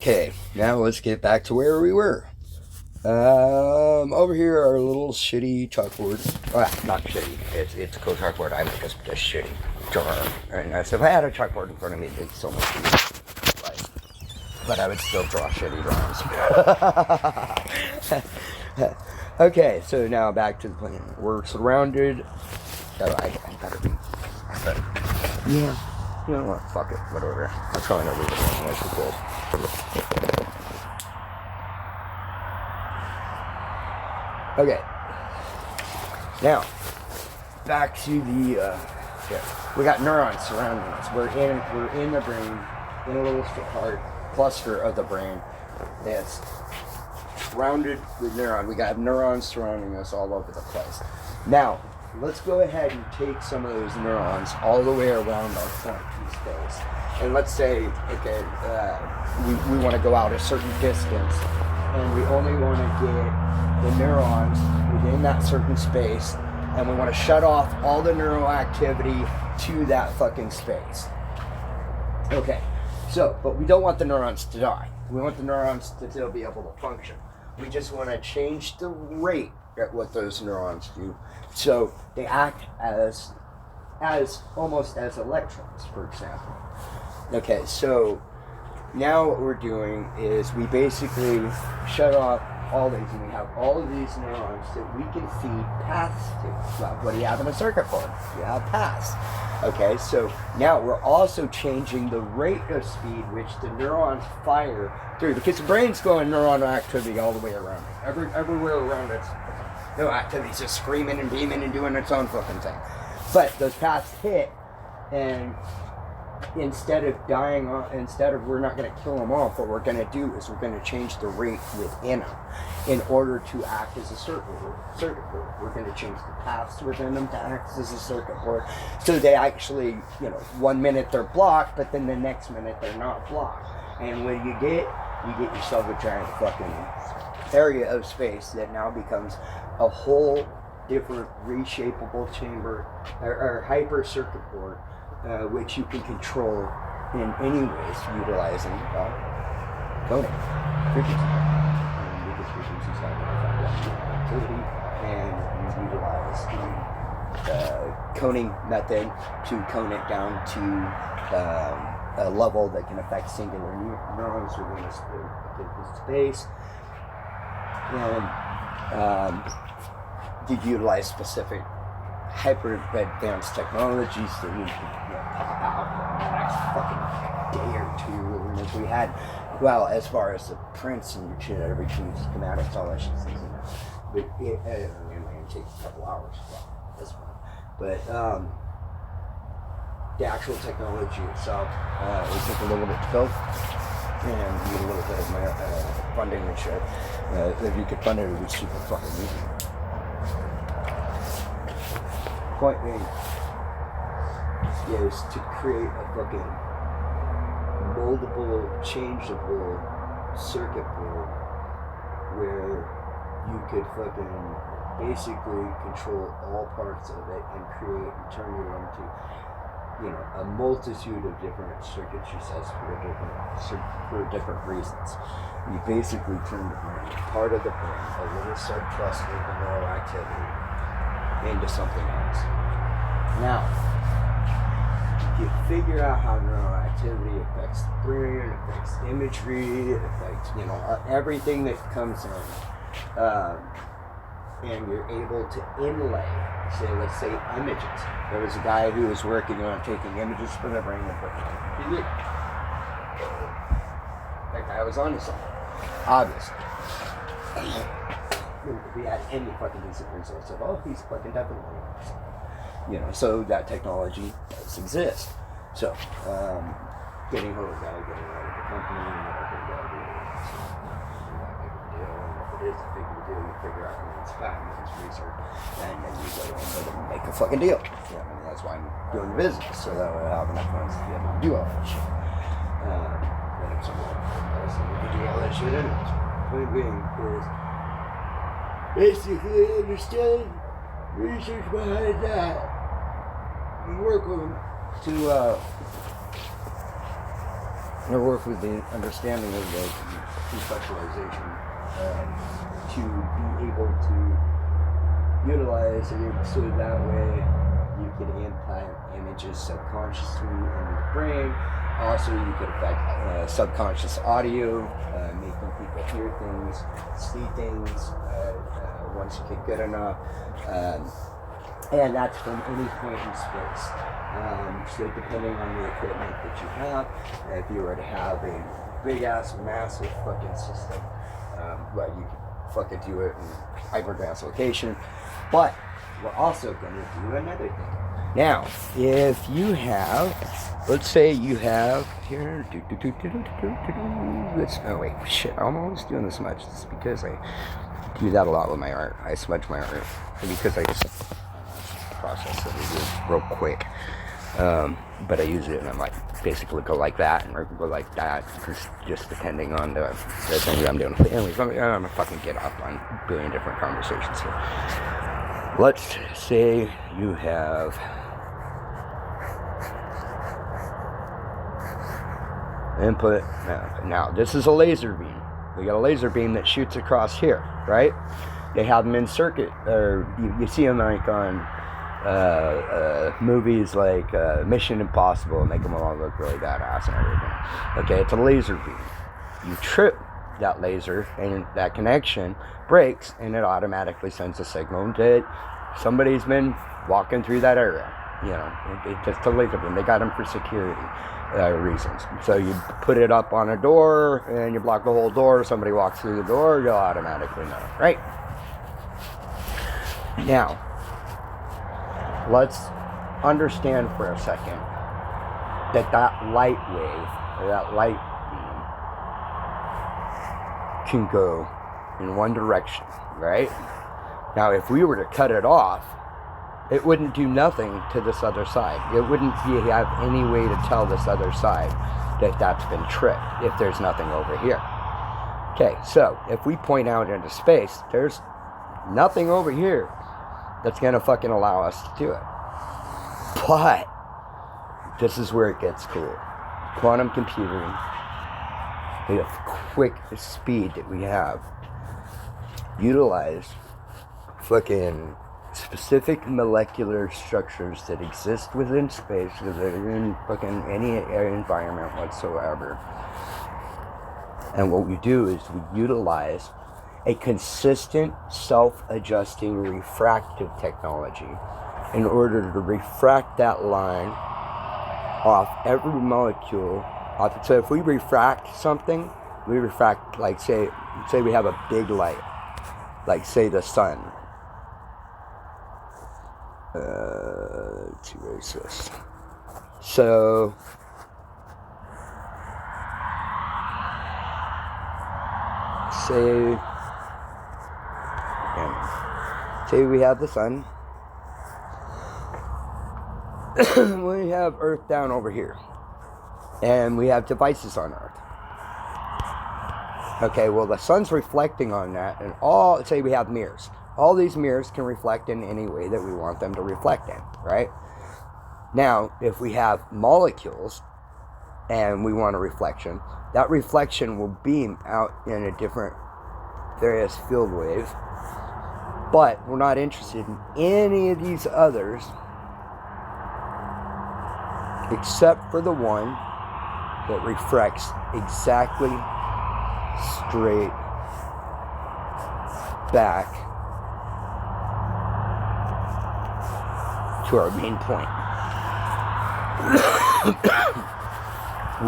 Okay, now let's get back to where we were. Over here are little shitty chalkboards. Well, not shitty. It's a cool chalkboard. I make a shitty drawing. And so if I had a chalkboard in front of me, it'd be so much easier. But I would still draw shitty drawings. Okay, so now back to the plan. We're surrounded. Oh, I better be. But, yeah. You know what? Fuck it. Whatever. I'm trying to read it as much as I could. Okay. Now, back to the. We got neurons surrounding us. We're in the brain, in a little cluster of the brain that's surrounded with neurons. We got neurons surrounding us all over the place. Now, let's go ahead and take some of those neurons all the way around our quantity space. And let's say, okay, we want to go out a certain distance, and we only want to get the neurons within that certain space, and we want to shut off all the neural activity to that fucking space. Okay, so, but we don't want the neurons to die. We want the neurons to still be able to function. We just want to change the rate at what those neurons do. So they act as almost as electrons, for example. Okay, so now what we're doing is we basically shut off all these, and we have all of these neurons that we can feed paths to. Well, what do you have in a circuit board? You have paths. Okay, so now we're also changing the rate of speed which the neurons fire through, because the brain's going neuronal activity all the way around it. Everywhere around it, no activity's just screaming and beaming and doing its own fucking thing. But those paths hit, and instead of we're not going to kill them off, what we're going to do is we're going to change the rate within them in order to act as a circuit board. We're going to change the paths within them to act as a circuit board. So they actually, 1 minute they're blocked, but then the next minute they're not blocked. And when you get yourself a giant fucking area of space that now becomes a whole different reshapeable chamber or hyper circuit board, which you can control in any ways utilizing coding frequency. Because frequencies have activity, and you utilize the coning method to cone it down to a level that can affect singular neurons within a space. And you utilize specific hyper advanced technologies that we can pop out in the next fucking day or two. And if we had, well, as far as the prints and shit, everything schematics, all that shit, but it might take a couple hours. Well, this one, but the actual technology itself, it took a little bit to build, and you get a little bit of funding and shit. If you could fund it, it would be super fucking easy. Point being is to create a fucking moldable, changeable circuit board where you could fucking basically control all parts of it and create and turn it into, a multitude of different circuitry sets for different reasons. You basically turn the brain, part of the brain, a little subcluster of neural activity, into something else. Now, you figure out how neural activity affects the brain, it affects imagery, it affects, everything that comes in. And you're able to inlay, let's say images. There was a guy who was working on taking images from the brain and putting them on TV. That guy was onto something, obviously. If we had any fucking decent resource at all, he's fucking definitely on something. So that technology does exist. So, getting hold of that, getting hold of the company, and whatever you gotta do, not a big deal. And if it is a big deal, you figure out it's patent, it's research, and then you go and make a fucking deal. That's why I'm doing the business, so that way I have enough funds to be able to do all that shit. Then if someone else we can do all that shit anyways. Point being is basically understand research behind that and work with them to or work with the understanding of the conceptualization to be able to utilize it so that way you can implant images subconsciously into the brain. Also, you could affect subconscious audio, making people hear things, see things once you get good enough. And that's from any point in space. So depending on the equipment that you have, if you were to have a big ass massive fucking system, well, you could fucking do it in hypergrass location. But we're also going to do another thing. Now, if you have, let's say you have here, oh wait, shit, I'm always doing this much. It's because I do that a lot with my art. I smudge my art because I just process it real quick. But I use it and I'm like, basically go like that and go like that, just depending on the thing that I'm doing. Anyways, I'm gonna fucking get up on a billion different conversations here. Let's say you have input. Now this is a laser beam. We got a laser beam that shoots across here, right? They have them in circuit, or you see them like on movies like Mission Impossible, and make them all look really badass and everything. Okay, it's a laser beam. You trip that laser, and that connection breaks, and it automatically sends a signal that somebody's been walking through that area. You know, it's just a laser beam. They got them for security reasons. So you put it up on a door, and you block the whole door. Somebody walks through the door, you'll automatically know, right? Now, let's understand for a second that light wave, or that light beam, can go in one direction, right? Now, if we were to cut it off, it wouldn't do nothing to this other side. It wouldn't have any way to tell this other side that that's been tripped if there's nothing over here. Okay, so if we point out into space, there's nothing over here that's going to fucking allow us to do it. But this is where it gets cool. Quantum computing, the quick speed that we have, utilize fucking specific molecular structures that exist within space, that are in fucking any environment whatsoever. And what we do is we utilize a consistent self-adjusting refractive technology in order to refract that line off every molecule. So if we refract something, we refract, like say we have a big light, like say the sun. Let's see, where is this? So say we have the sun. We have Earth down over here, and we have devices on Earth. Okay, well, the sun's reflecting on that, and say we have mirrors. All these mirrors can reflect in any way that we want them to reflect in, right? Now, if we have molecules and we want a reflection, that reflection will beam out in a different various field waves, but we're not interested in any of these others except for the one that refracts exactly straight back to our main point.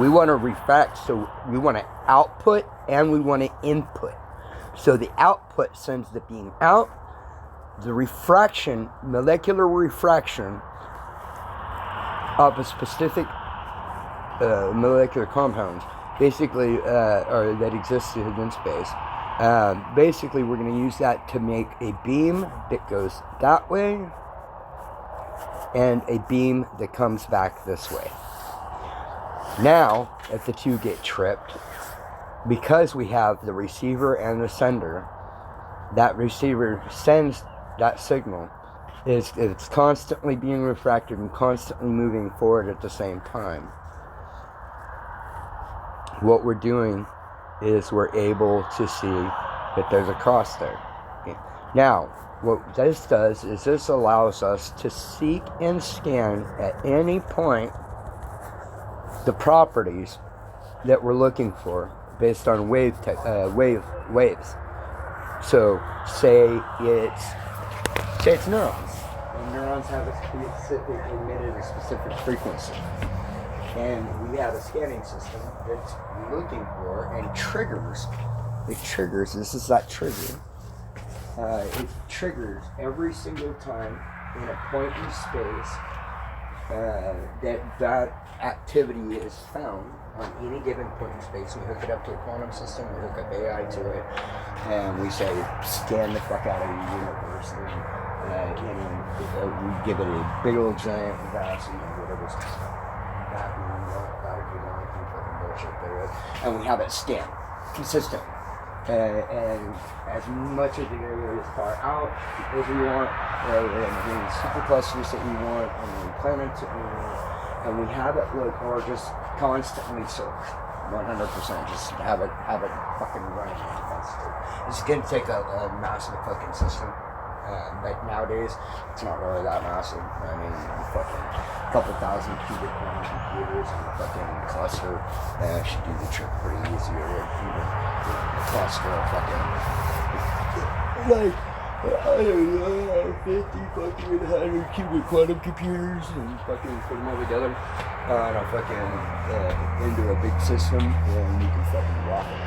We want to refract, so we want to output and we want to input. So the output sends the beam out. The refraction, molecular refraction of a specific molecular compounds, basically, or that exists in space. Basically, we're going to use that to make a beam that goes that way and a beam that comes back this way. Now, if the two get tripped, because we have the receiver and the sender, that receiver sends that signal. It's constantly being refracted and constantly moving forward at the same time. what we're doing is we're able to see that there's a cross there. Okay. Now, what this does is this allows us to seek and scan at any point the properties that we're looking for based on waves. So, say it's neurons, and neurons have a specific emitted a specific frequency, and we have a scanning system that's looking for and triggers. It triggers. This is that trigger. It triggers every single time in a point in space that activity is found on any given point in space. We hook it up to a quantum system, we hook up AI to it, and we say, scan the fuck out of the universe. And we give it a big old giant vast, whatever's bullshit there is, and we have it scanned, consistent. And as much of the area is far out as we want, and the superclusters that we want, and the planets that we want, and we have it look, or just constantly search, 100%, just have it fucking running constantly. It's gonna take a massive fucking system, but nowadays it's not really that massive. I mean, fucking a couple thousand cubic computers and a fucking cluster should do the trick pretty easy, or even cluster of fucking, like, I don't know, 50 fucking 100 cubic quantum computers, and fucking put them all together on a fucking, into a big system, and you can fucking rock it.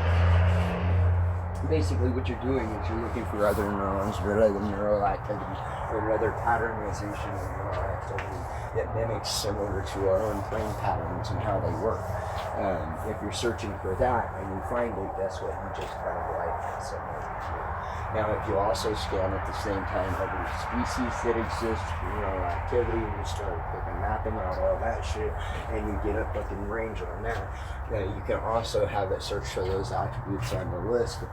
Basically what you're doing is you're looking for other neurons, or other neural activity, or other patternization of neural activity that mimics similar to our own brain patterns and how they work. If you're searching for that and you find it, guess what? You just found life similar to you. Now, if you also scan at the same time other species that exist, neural activity, and you start fucking mapping out all that shit, and you get a fucking range on that, you can also have it search for those attributes on the list.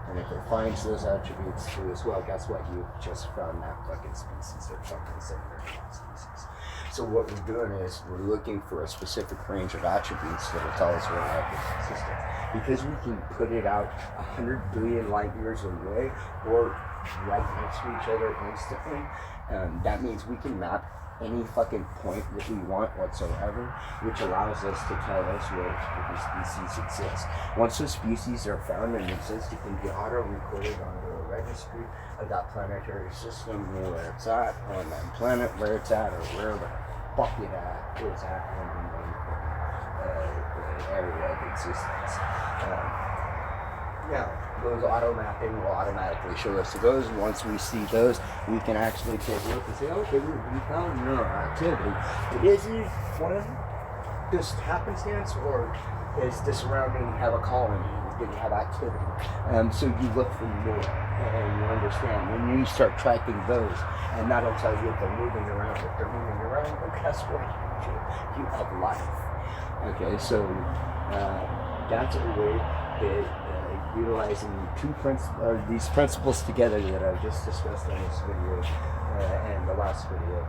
And if it finds those attributes too as well, guess what? You just found that fucking species or something similar to that species. So what we're doing is we're looking for a specific range of attributes that will tell us where life is consistent. Because we can put it out 100 billion light years away or right next to each other instantly, that means we can map any fucking point that we want whatsoever, which allows us to tell us where the species exists. Once those species are found and exist, it can be auto-recorded onto a registry of that planetary system, where it's at, on that planet, where it's at, or where the fuck it is at in the area of existence. Now, those auto-mapping will automatically show us those. Once we see those, we can actually take a look and say, okay, we found neural activity. Is it one of just happenstance, or is the surrounding have a colony? Did you have activity? So you look for more, and you understand. When you start tracking those, and that'll tell you if they're moving around. If they're moving around, well, guess what? You have life. Okay, so that's a way that utilizing these principles together that I've just discussed in this video and the last video,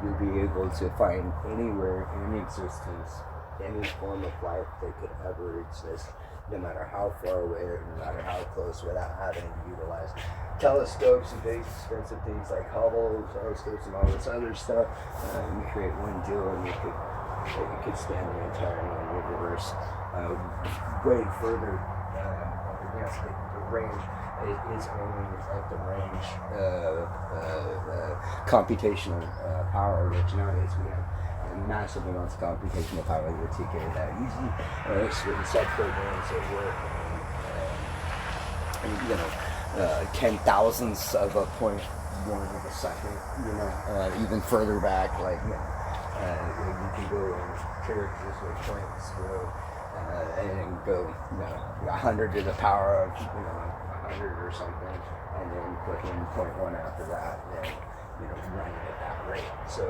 you'll be able to find anywhere in existence any form of life that could ever exist, no matter how far away or no matter how close, without having to utilize telescopes and big expensive things like Hubble telescopes and all this other stuff. You create one deal and you could scan the entire universe way further. Yes, the range is only at the range computational power, which nowadays we have massive amounts of computational power that take care of that easy. Certain sub-programs that work, and 10,000ths of a 0.1 of a second, even further back, like, you can go in characters with points, and go, 100 to the power of, 100 or something, and then put in 0.1 after that, and, running at that rate. So,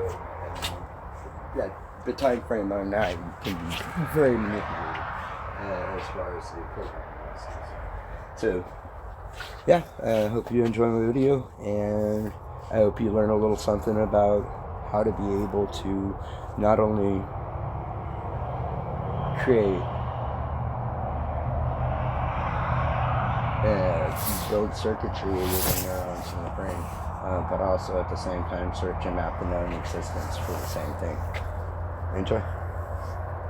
the time frame on that can be very manipulated as far as the programming is concerned. So, yeah, I hope you enjoy my video, and I hope you learn a little something about how to be able to not only create build circuitry within neurons in the brain, but also at the same time search and map the known existence for the same thing. Enjoy.